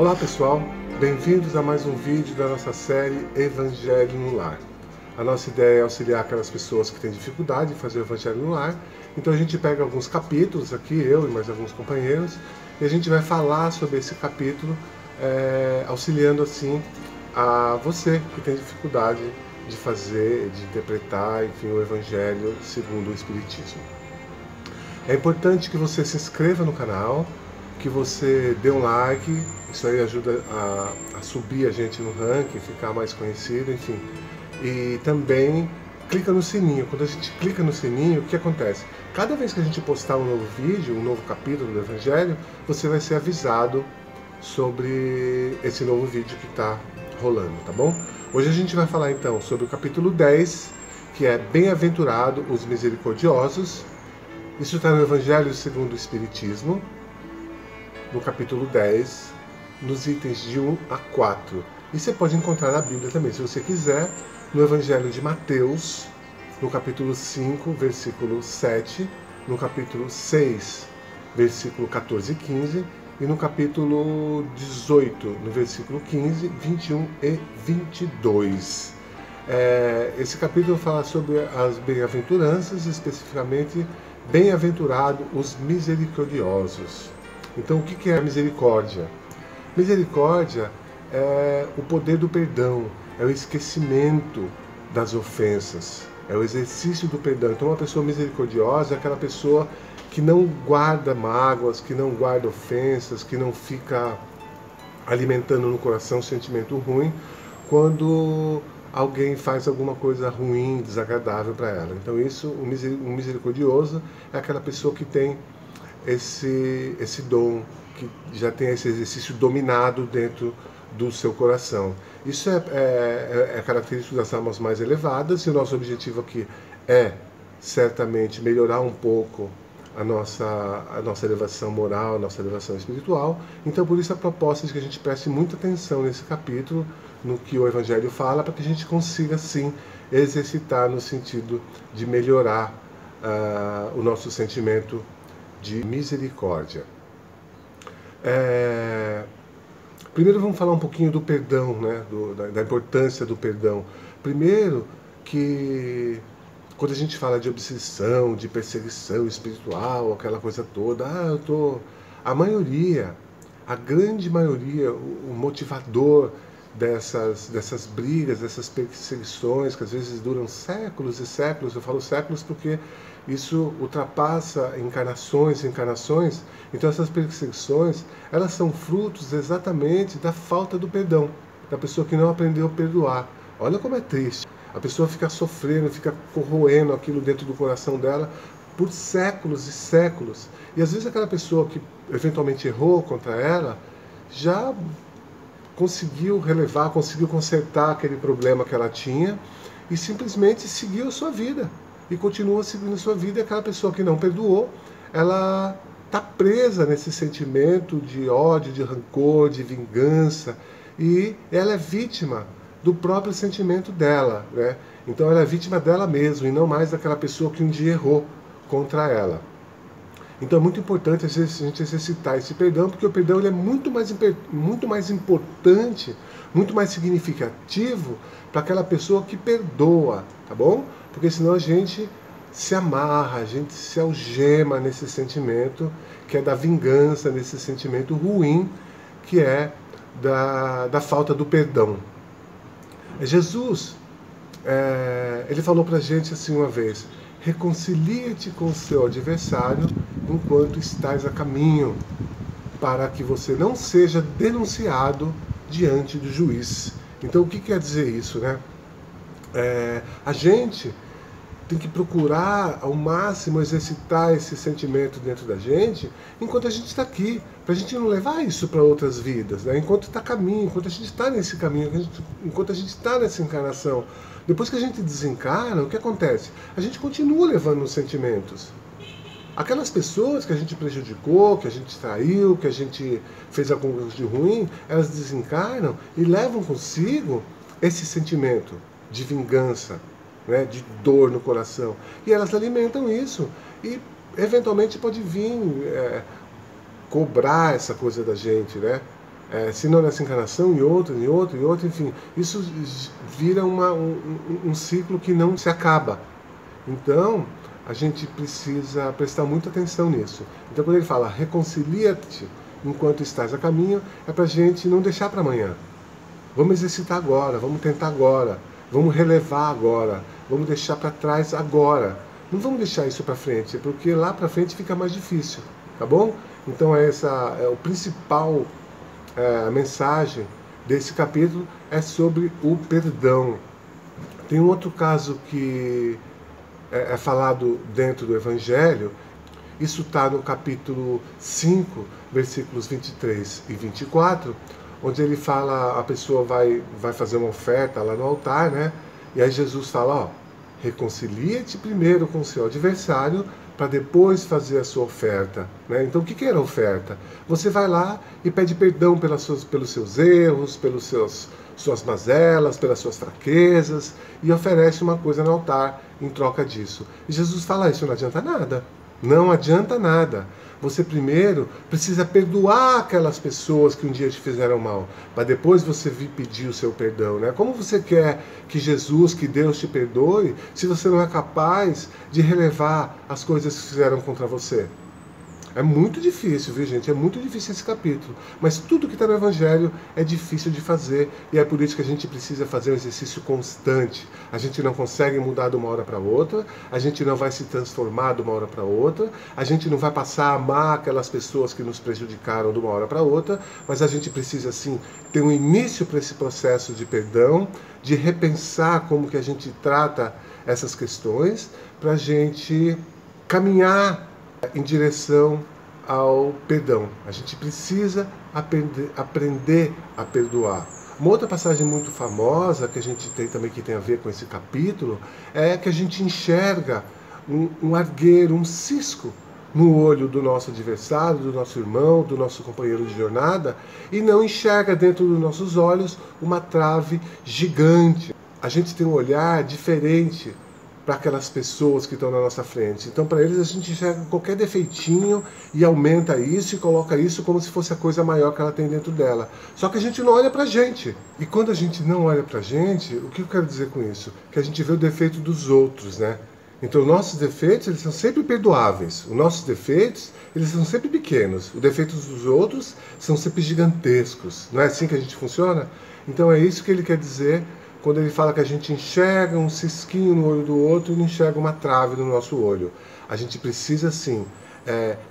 Olá pessoal, bem-vindos a mais um vídeo da nossa série Evangelho no Lar. A nossa ideia é auxiliar aquelas pessoas que têm dificuldade de fazer o Evangelho no Lar. Então a gente pega alguns capítulos aqui, eu e mais alguns companheiros, e a gente vai falar sobre esse capítulo, auxiliando assim a você que tem dificuldade de fazer, de interpretar, enfim, o Evangelho segundo o Espiritismo. É importante que você se inscreva no canal, que você dê um like, isso aí ajuda a subir a gente no ranking, ficar mais conhecido, enfim. E também clica no sininho. Quando a gente clica no sininho, o que acontece? Cada vez que a gente postar um novo vídeo, um novo capítulo do Evangelho, você vai ser avisado sobre esse novo vídeo que está rolando, tá bom? Hoje a gente vai falar então sobre o capítulo 10, que é Bem-aventurado os misericordiosos. Isso está no Evangelho segundo o Espiritismo, no capítulo 10, nos itens de 1 a 4. E você pode encontrar na Bíblia também, se você quiser, no Evangelho de Mateus, no capítulo 5, versículo 7, no capítulo 6, versículo 14 e 15, e no capítulo 18, no versículo 15, 21 e 22. Esse capítulo fala sobre as bem-aventuranças, especificamente, bem-aventurado os misericordiosos. Então, o que é a misericórdia? Misericórdia é o poder do perdão, é o esquecimento das ofensas, é o exercício do perdão. Então, uma pessoa misericordiosa é aquela pessoa que não guarda mágoas, que não guarda ofensas, que não fica alimentando no coração um sentimento ruim quando alguém faz alguma coisa ruim, desagradável para ela. Então, isso, o misericordioso é aquela pessoa que tem esse dom, que já tem esse exercício dominado dentro do seu coração. Isso é característico das almas mais elevadas, e o nosso objetivo aqui é, certamente, melhorar um pouco a nossa elevação moral, a nossa elevação espiritual. Então, por isso, a proposta é que a gente preste muita atenção nesse capítulo, no que o Evangelho fala, para que a gente consiga, sim, exercitar no sentido de melhorar o nosso sentimento de misericórdia. Primeiro vamos falar um pouquinho do perdão, né? Da importância do perdão. Primeiro que quando a gente fala de obsessão, de perseguição espiritual, aquela coisa toda, a maioria, a grande maioria, o motivador dessas brigas, dessas perseguições, que às vezes duram séculos e séculos. Eu falo séculos porque isso ultrapassa encarnações e encarnações. Então essas perseguições, elas são frutos exatamente da falta do perdão, da pessoa que não aprendeu a perdoar. Olha como é triste. A pessoa fica sofrendo, fica corroendo aquilo dentro do coração dela por séculos e séculos. E às vezes aquela pessoa que eventualmente errou contra ela, já conseguiu relevar, conseguiu consertar aquele problema que ela tinha e simplesmente seguiu a sua vida. E continua seguindo a sua vida. E aquela pessoa que não perdoou, ela está presa nesse sentimento de ódio, de rancor, de vingança, e ela é vítima do próprio sentimento dela, né? Então ela é vítima dela mesma e não mais daquela pessoa que um dia errou contra ela. Então é muito importante a gente exercitar esse perdão, porque o perdão ele é muito mais importante, muito mais significativo para aquela pessoa que perdoa, tá bom? Porque senão a gente se amarra, a gente se algema nesse sentimento que é da vingança, nesse sentimento ruim que é da falta do perdão. Jesus, ele falou para a gente assim uma vez: reconcilia-te com o seu adversário enquanto estás a caminho, para que você não seja denunciado diante do juiz. Então, o que quer dizer isso, né? A gente tem que procurar ao máximo exercitar esse sentimento dentro da gente enquanto a gente está aqui, para a gente não levar isso para outras vidas, né? Enquanto está caminho, enquanto a gente está nesse caminho, enquanto a gente está nessa encarnação. Depois que a gente desencarna, o que acontece? A gente continua levando os sentimentos. Aquelas pessoas que a gente prejudicou, que a gente traiu, que a gente fez alguma coisa de ruim, elas desencarnam e levam consigo esse sentimento de vingança, né, de dor no coração. E elas alimentam isso. E eventualmente pode vir cobrar essa coisa da gente, né? se não nessa encarnação, em outra, enfim, isso vira um ciclo que não se acaba. Então, a gente precisa prestar muita atenção nisso. Então, quando ele fala reconcilia-te enquanto estás a caminho, é para a gente não deixar para amanhã. Vamos exercitar agora, vamos tentar agora, vamos relevar agora, vamos deixar para trás agora. Não vamos deixar isso para frente, porque lá para frente fica mais difícil, tá bom? Então, essa é o principal mensagem desse capítulo, é sobre o perdão. Tem um outro caso que é falado dentro do Evangelho. Isso está no capítulo 5, versículos 23 e 24, onde ele fala, a pessoa vai fazer uma oferta lá no altar, né? E aí Jesus fala, ó, reconcilia-te primeiro com o seu adversário, para depois fazer a sua oferta, né? Então, o que era a oferta? Você vai lá e pede perdão pelos seus erros, suas mazelas, pelas suas fraquezas, e oferece uma coisa no altar em troca disso. E Jesus fala, isso não adianta nada. Não adianta nada. Você primeiro precisa perdoar aquelas pessoas que um dia te fizeram mal, para depois você vir pedir o seu perdão, né? Como você quer que Jesus, que Deus te perdoe, se você não é capaz de relevar as coisas que fizeram contra você? É muito difícil, viu, gente? É muito difícil esse capítulo. Mas tudo que está no Evangelho é difícil de fazer. E é por isso que a gente precisa fazer um exercício constante. A gente não consegue mudar de uma hora para outra. A gente não vai se transformar de uma hora para outra. A gente não vai passar a amar aquelas pessoas que nos prejudicaram de uma hora para outra. Mas a gente precisa, sim, ter um início para esse processo de perdão, de repensar como que a gente trata essas questões, para a gente caminhar em direção ao perdão. A gente precisa aprender a perdoar. Uma outra passagem muito famosa que a gente tem também, que tem a ver com esse capítulo, é que a gente enxerga um argueiro, um cisco no olho do nosso adversário, do nosso irmão, do nosso companheiro de jornada, e não enxerga dentro dos nossos olhos uma trave gigante. A gente tem um olhar diferente para aquelas pessoas que estão na nossa frente. Então, para eles, a gente enxerga qualquer defeitinho e aumenta isso e coloca isso como se fosse a coisa maior que ela tem dentro dela. Só que a gente não olha para a gente. E quando a gente não olha para a gente, o que eu quero dizer com isso? Que a gente vê o defeito dos outros, né? Então, os nossos defeitos, eles são sempre perdoáveis. Os nossos defeitos, eles são sempre pequenos. Os defeitos dos outros são sempre gigantescos. Não é assim que a gente funciona? Então, é isso que ele quer dizer quando ele fala que a gente enxerga um cisquinho no olho do outro e não enxerga uma trave no nosso olho. A gente precisa, sim,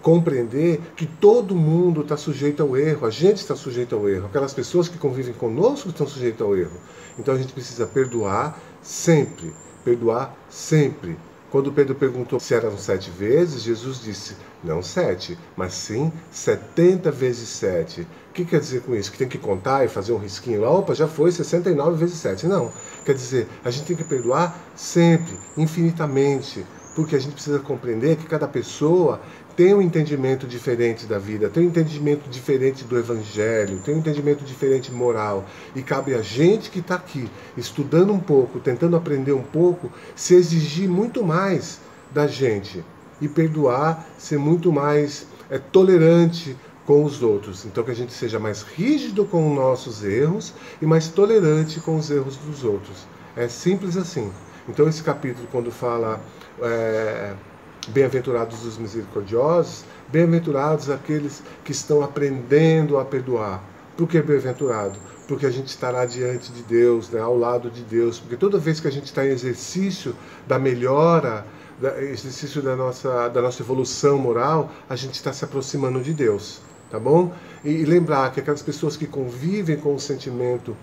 compreender que todo mundo está sujeito ao erro, a gente está sujeito ao erro, aquelas pessoas que convivem conosco estão sujeitas ao erro. Então a gente precisa perdoar sempre, perdoar sempre. Quando Pedro perguntou se eram 7 vezes, Jesus disse, não 7, mas sim 70 vezes 7. O que quer dizer com isso? Que tem que contar e fazer um risquinho lá? Opa, já foi 69 vezes 7. Não. Quer dizer, a gente tem que perdoar sempre, infinitamente, porque a gente precisa compreender que cada pessoa tem um entendimento diferente da vida, tem um entendimento diferente do Evangelho, tem um entendimento diferente moral. E cabe a gente que está aqui, estudando um pouco, tentando aprender um pouco, se exigir muito mais da gente e perdoar, ser muito mais tolerante com os outros. Então que a gente seja mais rígido com os nossos erros e mais tolerante com os erros dos outros. É simples assim. Então esse capítulo, quando fala bem-aventurados os misericordiosos, bem-aventurados aqueles que estão aprendendo a perdoar. Por que bem-aventurado? Porque a gente estará diante de Deus, né, ao lado de Deus. Porque toda vez que a gente está em exercício da melhora, exercício da nossa evolução moral, a gente está se aproximando de Deus. Tá bom? E lembrar que aquelas pessoas que convivem com o sentimento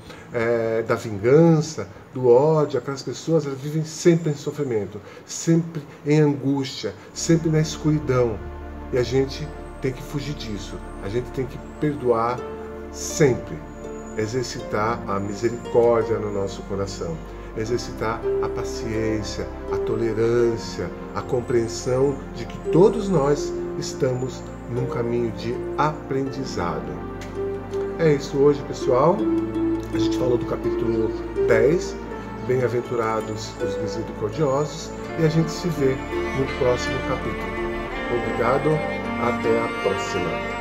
da vingança, do ódio, aquelas pessoas, elas vivem sempre em sofrimento, sempre em angústia, sempre na escuridão. E a gente tem que fugir disso. A gente tem que perdoar sempre. Exercitar a misericórdia no nosso coração. Exercitar a paciência, a tolerância, a compreensão de que todos nós estamos num caminho de aprendizado. É isso hoje, pessoal. A gente falou do capítulo 10, Bem-aventurados os misericordiosos, e a gente se vê no próximo capítulo. Obrigado, até a próxima.